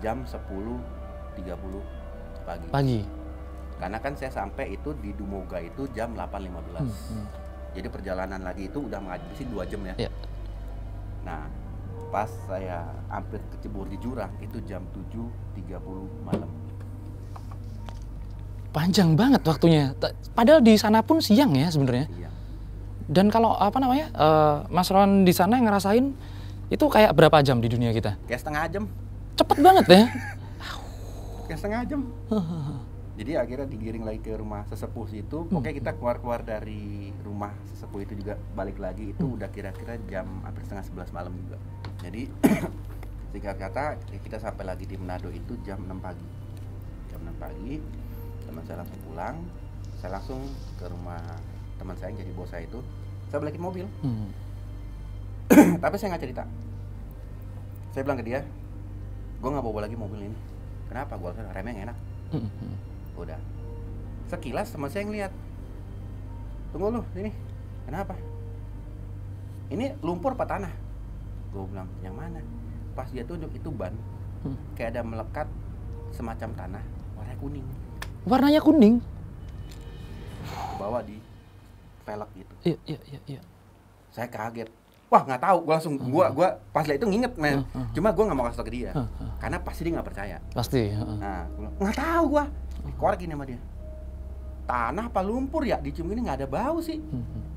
S2: jam 10.30 pagi.
S1: Pagi.
S2: Karena kan saya sampai itu di Dumoga itu jam 8.15. Jadi perjalanan lagi itu udah menghabisi 2 jam ya.
S1: Iya.
S2: Nah, pas saya hampir kecebur di jurang itu jam 7.30 malam.
S1: Panjang banget waktunya. Padahal di sana pun siang ya sebenarnya.
S2: Iya.
S1: Dan kalau apa namanya, Mas Ron di sana ngerasain itu kayak berapa jam di dunia kita?
S2: Kayak setengah jam.
S1: Cepet banget ya.
S2: Kayak setengah jam. Jadi akhirnya digiring lagi ke rumah sesepuh situ. Pokoknya kita keluar dari rumah sesepuh itu juga balik lagi itu udah kira-kira jam hampir setengah 11 malam juga. Jadi singkat kata kita sampai lagi di Manado itu jam 6 pagi. Jam 6 pagi teman saya langsung pulang. Saya langsung ke rumah teman saya yang jadi bos saya itu. Saya balikin mobil. Tapi saya nggak cerita. Saya bilang ke dia, gue nggak bawa lagi mobil ini. Kenapa? Gue rasa remnya yang enak. Udah. Sekilas teman saya ngeliat. Tunggu lu, ini. Kenapa? Ini lumpur apa tanah? Gue bilang, yang mana? Pas dia tunjuk itu ban. Kayak ada melekat semacam tanah, warna kuning.
S1: Warnanya kuning?
S2: Bawa di velg gitu.
S1: Iya.
S2: Saya kaget. Wah, nggak tahu. Gue langsung, gue pas lihat itu nginget, men. Cuma gue nggak mau kasih tau ke dia. Karena pasti dia nggak percaya.
S1: Pasti.
S2: Nah, gue bilang, nggak tahu gue. Korek ini sama dia. Tanah apa lumpur ya? Dicium ini nggak ada bau sih.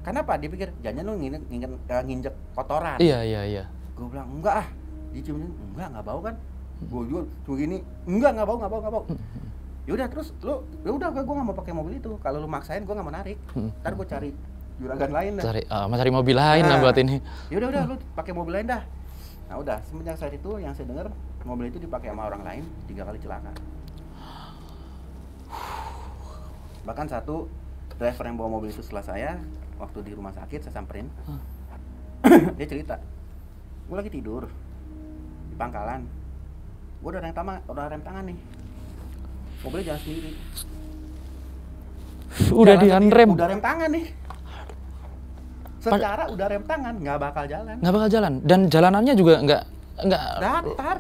S2: Kenapa? Dia pikir, jangan lu nginjek kotoran.
S1: Iya.
S2: Gue bilang, enggak ah. Dicium ini, nggak bau kan? Gue juga cuma gini, nggak bau. Yaudah terus lu, yaudah gue nggak mau pakai mobil itu. Kalau lu maksain gue nggak mau narik. Ntar gue cari juragan lain dah.
S1: Cari mobil lain lah buat ini.
S2: Yaudah lu pakai mobil lain dah. Nah udah, semenjak saat itu yang saya dengar mobil itu dipakai sama orang lain 3 kali celaka. Bahkan satu driver yang bawa mobil itu setelah saya waktu di rumah sakit saya samperin. Dia cerita, gue lagi tidur di pangkalan, gue udah rem tangan nih, mobilnya jalan sendiri.
S1: Udah dianrem.
S2: Udah rem tangan nih. Secara udah rem tangan, nggak bakal jalan.
S1: Nggak bakal jalan. Dan jalanannya juga nggak
S2: datar.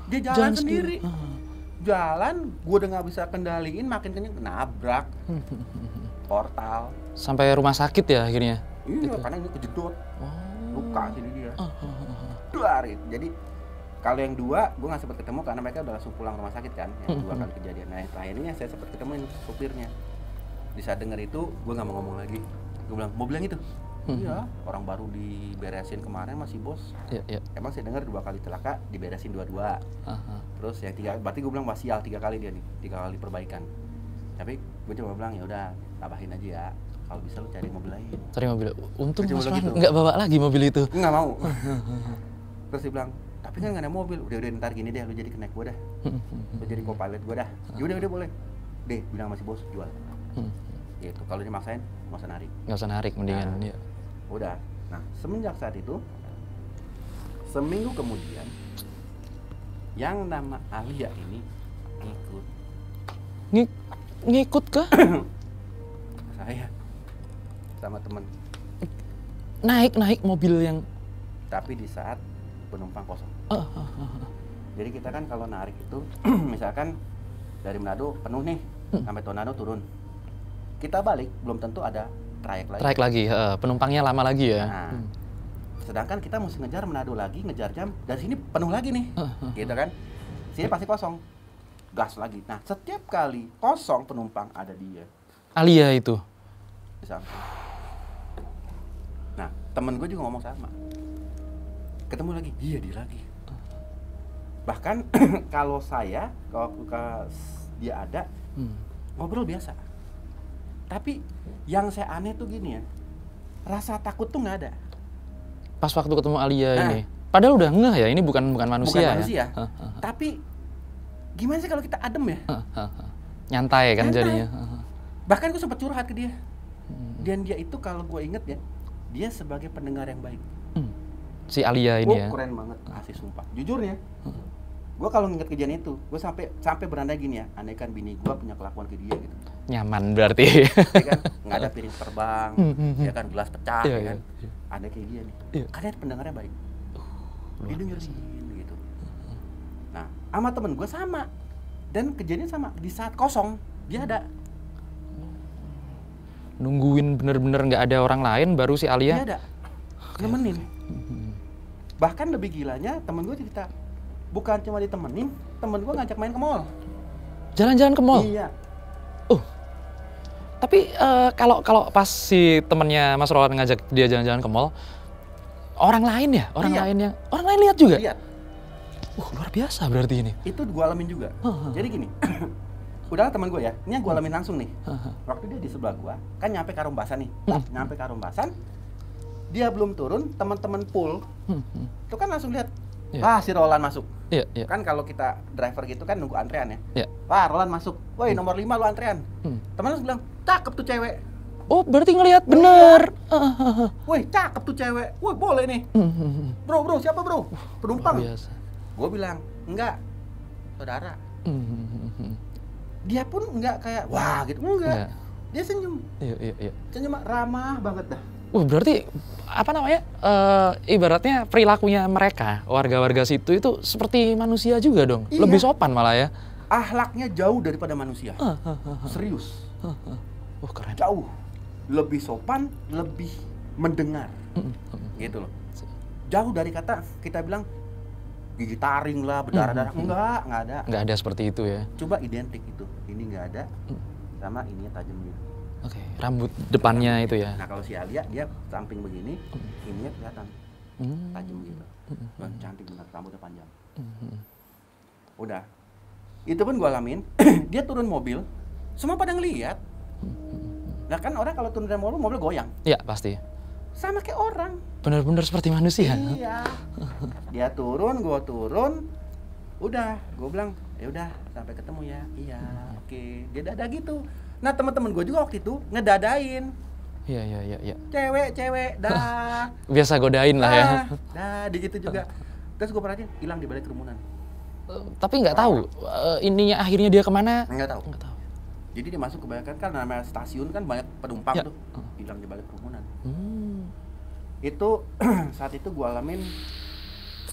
S2: Dia jalan sendiri. Jalan, gue udah nggak bisa kendaliin, makin kenceng nabrak portal.
S1: Sampai rumah sakit ya akhirnya?
S2: Iya, karena ini kejedot. Luka sini dia. Duarin. Jadi kalau yang 2, gue nggak sempat ketemu karena mereka udah langsung pulang rumah sakit kan. Yang 2 kali kejadian. Nah yang terakhir ini saya sempat ketemuin supirnya. Di saat denger itu, gue nggak mau ngomong lagi. Gue bilang, mau bilang itu? Iya, orang baru diberesin kemarin masih bos.
S1: Iya.
S2: Emang saya dengar 2 kali celaka diberesin 2. Terus yang 3, berarti gue bilang wasial 3 kali dia nih, 3 kali perbaikan. Tapi gue cuma bilang ya udah tambahin aja ya. Kalau bisa lu cari mobil lain. Cari mobil.
S1: Untung Mas Ron nggak bawa lagi mobil itu.
S2: Nggak mau. Terus dia bilang, tapi kan nggak ada mobil. Udah ntar gini deh, lu jadi kenaik gue dah. Lu jadi co-pilot gue dah. Udah boleh. Deh, bilang masih bos jual. Gitu. Kalau dimaksain nggak usah narik.
S1: Mendingan.
S2: Nah, ya. Udah. Nah, semenjak saat itu, seminggu kemudian, yang nama Alia ini
S1: ngikut kah?
S2: Saya sama temen.
S1: Naik mobil yang.
S2: Tapi di saat penumpang kosong. Jadi kita kan kalau narik itu, misalkan dari Manado penuh nih, sampai Tonano turun. Kita balik belum tentu ada trayek lagi.
S1: Penumpangnya lama lagi ya.
S2: Nah, sedangkan kita mesti ngejar Manado lagi, ngejar jam dari sini penuh lagi nih, gitu kan? Sini pasti kosong, gas lagi. Nah, setiap kali kosong penumpang ada dia.
S1: Alia itu.
S2: Di samping. Nah, temen gue juga ngomong sama. Ketemu lagi, dia lagi. Bahkan kalau saya, kalau dia ada, ngobrol biasa. Tapi yang saya aneh tuh gini ya, rasa takut tuh nggak ada.
S1: Pas waktu ketemu Alia ini, padahal udah ngeh ya, ini bukan manusia.
S2: Bukan manusia. Tapi gimana sih kalau kita adem ya?
S1: Nyantai kan jadinya.
S2: Bahkan gue sempat curhat ke dia. Dan dia itu kalau gue inget ya, dia sebagai pendengar yang baik.
S1: Si Alia ini ya.
S2: Keren banget, asli sumpah. Jujur ya, gue kalau nginget kejadian itu, gue sampai berandai gini ya, andaikan bini gue punya kelakuan ke dia gitu.
S1: Nyaman berarti.
S2: Ya kan, nggak ada piring terbang, ya kan, gelas pecah, ya kan. Ada kayak dia nih, karena pendengarnya baik. Dia dengerin gitu. Nah, sama temen gue sama, dan kejadian sama di saat kosong dia ada.
S1: Nungguin bener-bener nggak ada orang lain baru si Alia.
S2: Dia ada nemenin. Bahkan lebih gilanya temen gue cerita, bukan cuma ditemenin, temen gue ngajak main ke mall.
S1: Jalan-jalan ke mall?
S2: Iya.
S1: Tapi kalau pas si temennya Mas Rowan ngajak dia jalan-jalan ke mall, orang lain ya? Orang lain lihat juga?
S2: Lihat.
S1: Luar biasa berarti ini.
S2: Itu gue alamin juga. Jadi gini, udahlah teman gue ya, ini yang gue alamin langsung nih. Waktu dia di sebelah gue, kan nyampe Karumbasan nih. Nyampe Karumbasan, dia belum turun, teman-teman pool, itu kan langsung lihat, wah si Roland masuk. Kan kalau kita driver gitu kan nunggu antrean ya. Wah Roland masuk, woi nomor 5 lu antrean. Teman langsung bilang, cakep tuh cewek.
S1: Oh berarti ngelihat bener.
S2: Woi cakep tuh cewek, woi boleh nih. Bro siapa bro? Penumpang. Gue bilang, enggak, saudara. Dia pun enggak kayak, wah gitu, enggak. Dia senyum.
S1: Iya.
S2: Senyum ramah banget dah.
S1: Berarti apa namanya? Ibaratnya perilakunya mereka warga-warga situ itu seperti manusia juga dong.
S2: Iya.
S1: Lebih sopan malah ya.
S2: Akhlaknya jauh daripada manusia. Serius.
S1: Keren.
S2: Jauh. Lebih sopan, lebih mendengar. Gitu loh. Jauh dari kata kita bilang gigi taring lah, berdarah-darah. Enggak ada.
S1: Enggak ada seperti itu ya.
S2: Coba identik itu. Ini enggak ada. Sama ininya tajam gitu.
S1: Oke, rambut depannya itu ya.
S2: Nah kalau si Alia dia samping begini, ininya kelihatan tajam gitu. Dan cantik benar, rambutnya panjang. Udah, itu pun gue alamin. Dia turun mobil, semua pada ngeliat. Nah kan orang kalau turun dari mobil goyang.
S1: Iya pasti.
S2: Sama kayak orang.
S1: Benar-benar seperti manusia.
S2: Iya. Dia turun, gue turun. Udah, gue bilang ya udah sampai ketemu ya. Iya, oke. Dia dada gitu. Nah teman-teman gue juga waktu itu ngedadain.
S1: Iya.
S2: Cewek, dah.
S1: Biasa godain lah ya.
S2: Dah, gitu juga. Terus gue perhatiin hilang di balik kerumunan.
S1: Tapi nggak tahu ininya akhirnya dia kemana?
S2: Nggak tahu. Jadi dia masuk kebanyakan kan namanya stasiun kan banyak penumpang tuh. Hilang di balik kerumunan. Itu saat itu gue alamin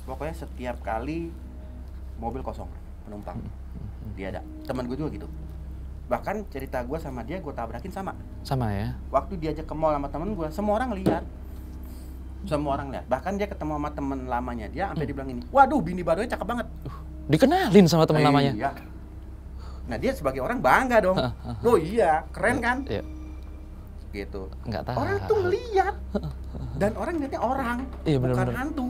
S2: pokoknya setiap kali mobil kosong penumpang dia ada. Teman gue juga gitu. Bahkan cerita gue sama dia gue tabrakin sama ya. Waktu diajak ke mall sama temen gue, semua orang lihat. Bahkan dia ketemu sama temen lamanya dia sampai dibilang ini, waduh bini barunya cakep banget.
S1: Dikenalin sama temen lamanya.
S2: Iya. Nah dia sebagai orang bangga dong. Loh iya, keren kan?
S1: Iya.
S2: Gitu.
S1: Nggak tahu.
S2: Orang tuh ngeliat. Dan orang ngeliatnya orang, bukan hantu.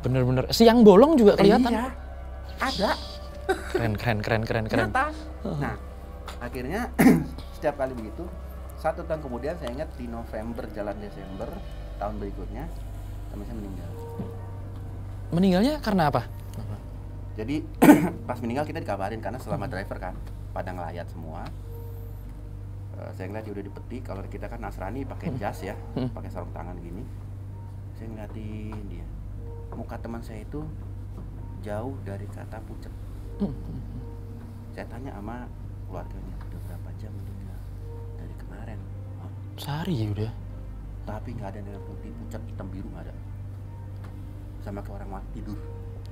S1: Bener-bener. Siang bolong juga kelihatan.
S2: Iya. Ada.
S1: Keren.
S2: Nyata. Nah, akhirnya setiap kali begitu 1 tahun kemudian saya ingat di November jalan Desember tahun berikutnya teman saya meninggal.
S1: Meninggalnya karena apa?
S2: Jadi pas meninggal kita dikabarin karena selama driver kan pada ngelayat semua. Saya ngeliat dia udah dipeti. Kalau kita kan Nasrani pakai jas ya, pakai sarung tangan gini. Saya ngeliatin dia. Muka teman saya itu jauh dari kata pucat. Saya tanya sama keluarganya, udah berapa jam meninggal? Dari kemarin.
S1: Sehari udah.
S2: Tapi nggak ada yang putih, pucat, hitam, biru nggak ada. Sama kayak orang mati tidur.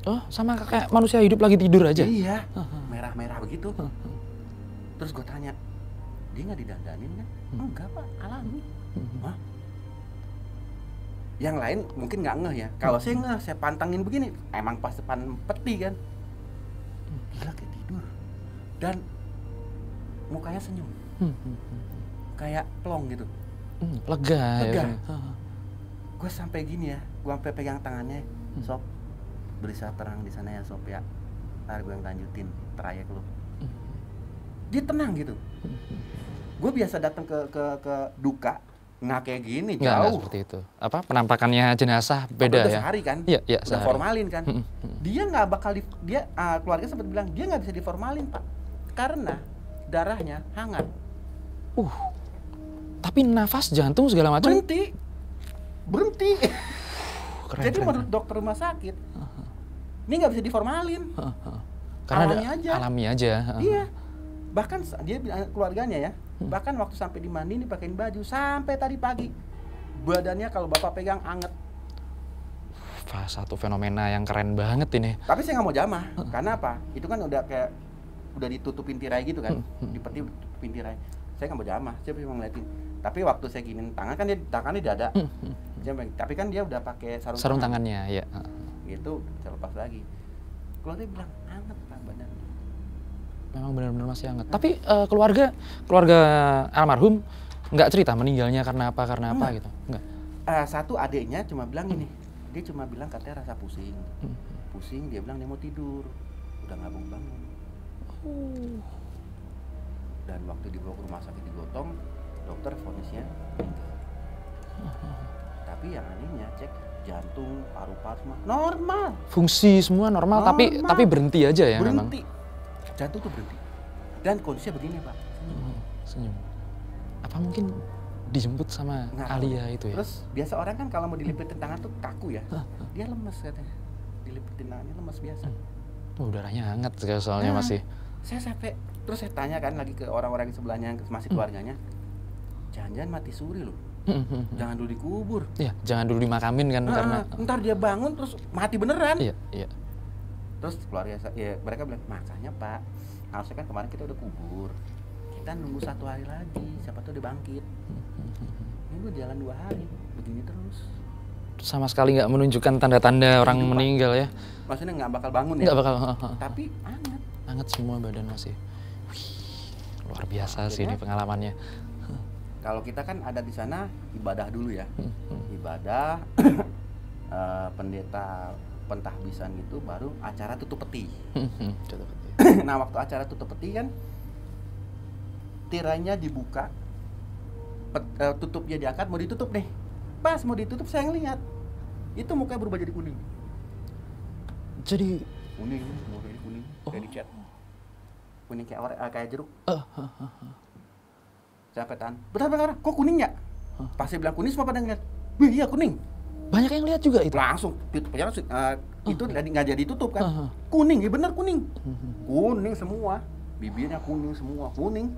S1: Oh, sama kayak manusia hidup lagi tidur aja?
S2: Iya, merah-merah begitu. Terus gue tanya, dia nggak didandanin kan? Enggak pak, alami. Hah? Yang lain mungkin nggak ngeh ya. Kalau saya ngeh, saya pantangin begini, emang pas depan peti kan. Gila kayak tidur. Dan mukanya senyum. Kayak plong gitu.
S1: Lega. Ya.
S2: Gue sampai gini ya, gue sampai pegang tangannya, sob, berusaha terang di sana ya sob ya. Ntar gue yang lanjutin trayek lu. Dia tenang gitu. Gue biasa datang ke duka, nggak kayak gini, jauh.
S1: Nggak seperti itu. Apa penampakannya jenazah beda ya?
S2: Sehari kan,
S1: iya,
S2: udah formalin kan. Dia nggak bakal keluarga sempat bilang dia nggak bisa diformalin pak, karena darahnya hangat.
S1: Tapi nafas, jantung segala macam
S2: berhenti.
S1: Keren,
S2: jadi menurut dokter rumah sakit, ini nggak bisa diformalin.
S1: Karena alami aja.
S2: Iya. Bahkan dia bilang keluarganya ya, bahkan waktu sampai di mandi dipakein baju sampai tadi pagi badannya kalau bapak pegang anget.
S1: Satu fenomena yang keren banget ini.
S2: Tapi saya nggak mau jamah, karena apa? Itu kan udah kayak udah ditutupin tirai gitu kan, dipeti tutupin tirai. Saya nggak mau jamah, saya cuma ngeliatin Tapi waktu saya giniin tangan kan dia tangannya dada. Tapi kan dia udah pakai
S1: sarung tangannya, ya.
S2: Gitu, saya lepas lagi. Keluarga bilang hangat Pak badannya.
S1: Memang benar-benar masih hangat. Tapi keluarga almarhum nggak cerita meninggalnya karena apa gitu? Nggak.
S2: Satu adiknya cuma bilang ini, dia cuma bilang katanya rasa pusing. Pusing, dia bilang dia mau tidur. Udah nggak bangun. Dan waktu dibawa ke rumah sakit digotong, dokter vonisnya meninggal. Tapi yang anehnya cek jantung, paru-paru semua normal.
S1: Fungsi semua normal. Tapi berhenti aja ya memang.
S2: Berhenti. Jantung tuh berhenti. Dan kondisinya begini Pak.
S1: Senyum. Apa mungkin dijemput sama Alia itu ya?
S2: Terus biasa orang kan kalau mau dilipetin tangan tuh kaku ya. Dia lemes katanya. Dilipetin tangannya lemes biasa.
S1: Udaranya hangat soalnya masih.
S2: Saya sampai terus saya tanya kan lagi ke orang-orang di sebelahnya masih keluarganya. Jangan-jangan mati suri loh. Jangan dulu dikubur.
S1: Iya, jangan dulu dimakamin kan karena
S2: ntar dia bangun terus mati beneran.
S1: Iya.
S2: Terus keluarga ya mereka bilang, "Makanya Pak, harusnya kan kemarin kita udah kubur. Kita nunggu 1 hari lagi, siapa tahu dia bangkit." Ini udah jalan 2 hari, begini terus.
S1: Sama sekali nggak menunjukkan tanda-tanda orang meninggal ya.
S2: Maksudnya nggak bakal bangun ya?
S1: Nggak bakal.
S2: Tapi hangat.
S1: Hangat semua badan masih. Wih, luar biasa sih ini pengalamannya.
S2: Kalau kita kan ada di sana ibadah dulu ya. Ibadah, pendeta pentahbisan gitu, baru acara tutup peti. Nah waktu acara tutup peti kan tirainya dibuka, tutupnya diangkat, mau ditutup nih. Pas mau ditutup saya ngeliat itu mukanya berubah jadi kuning.
S1: Jadi
S2: kuning, mukanya kuning, kayak dicat. Kuning kayak jeruk. Saya petan, bentar, kok kuning ya? Pas saya bilang kuning semua pada ngeliat. Wih iya kuning.
S1: Banyak yang lihat juga itu.
S2: Langsung itu nggak jadi tutup kan? Kuning, ya bener kuning. Kuning semua, bibirnya kuning semua, kuning.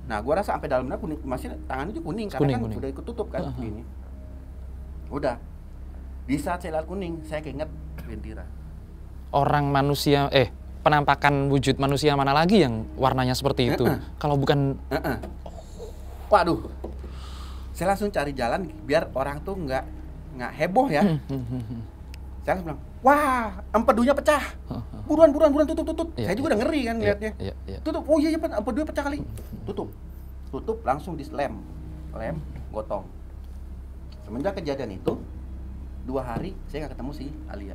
S2: Nah, gua rasa sampai dalamnya kuning, masih tangannya juga kuning karena kan udah ikut tutup kan gini. Udah. Di saat saya lihat kuning, saya keinget Wentira.
S1: Orang manusia penampakan wujud manusia mana lagi yang warnanya seperti itu? Kalau bukan
S2: waduh. Saya langsung cari jalan biar orang tuh nggak heboh ya. Saya langsung bilang, "Wah, empedunya pecah. Buruan tutup." Saya juga udah ngeri kan lihatnya. Tutup. Oh iya empedunya pecah kali. Tutup langsung di lem, gotong. Semenjak kejadian itu 2 hari saya nggak ketemu si Alia.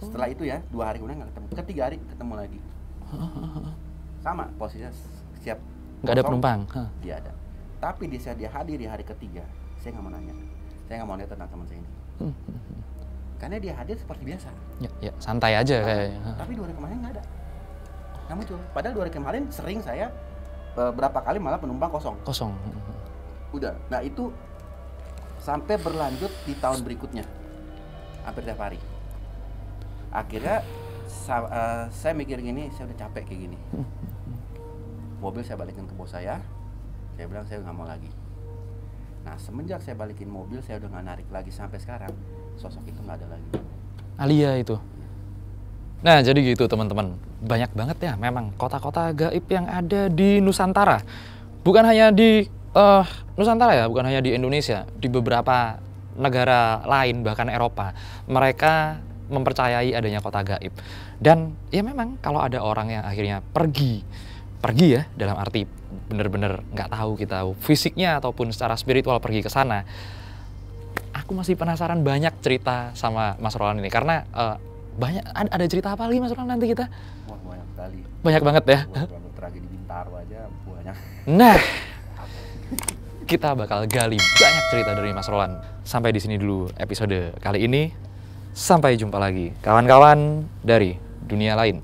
S2: Setelah itu ya 2 hari kemudian nggak ketemu. Ketiga hari ketemu lagi. Sama posisinya siap.
S1: Nggak ada penumpang.
S2: Dia ada. Tapi di saat dia hadir di hari ketiga, saya nggak mau nanya. Saya nggak mau nanya tentang teman saya ini. Karena dia hadir seperti biasa.
S1: Ya, santai aja kayaknya.
S2: Tapi 2 hari kemarin nggak ada. Nggak muncul. Padahal 2 hari kemarin sering saya berapa kali malah penumpang kosong. Udah. Nah itu sampai berlanjut di tahun berikutnya. Hampir tiap hari. Akhirnya saya mikir gini, saya udah capek kayak gini. Mobil saya balikin ke bos saya bilang saya nggak mau lagi. Nah semenjak saya balikin mobil, saya udah nggak narik lagi sampai sekarang. Sosok itu nggak ada lagi.
S1: Alia itu. Nah jadi gitu teman-teman, banyak banget ya memang kota-kota gaib yang ada di Nusantara. Bukan hanya di Nusantara ya, bukan hanya di Indonesia, di beberapa negara lain bahkan Eropa. Mereka mempercayai adanya kota gaib. Dan ya memang kalau ada orang yang akhirnya pergi ya dalam arti bener-bener nggak tahu kita fisiknya ataupun secara spiritual pergi ke sana. Aku masih penasaran banyak cerita sama Mas Roland ini karena banyak ada cerita apa lagi Mas Roland nanti kita?
S2: Wah banyak sekali.
S1: Banyak banget ya.
S2: Tragedi Bintaro aja banyak.
S1: Nah, kita bakal gali banyak cerita dari Mas Roland. Sampai di sini dulu episode kali ini. Sampai jumpa lagi kawan-kawan dari dunia lain.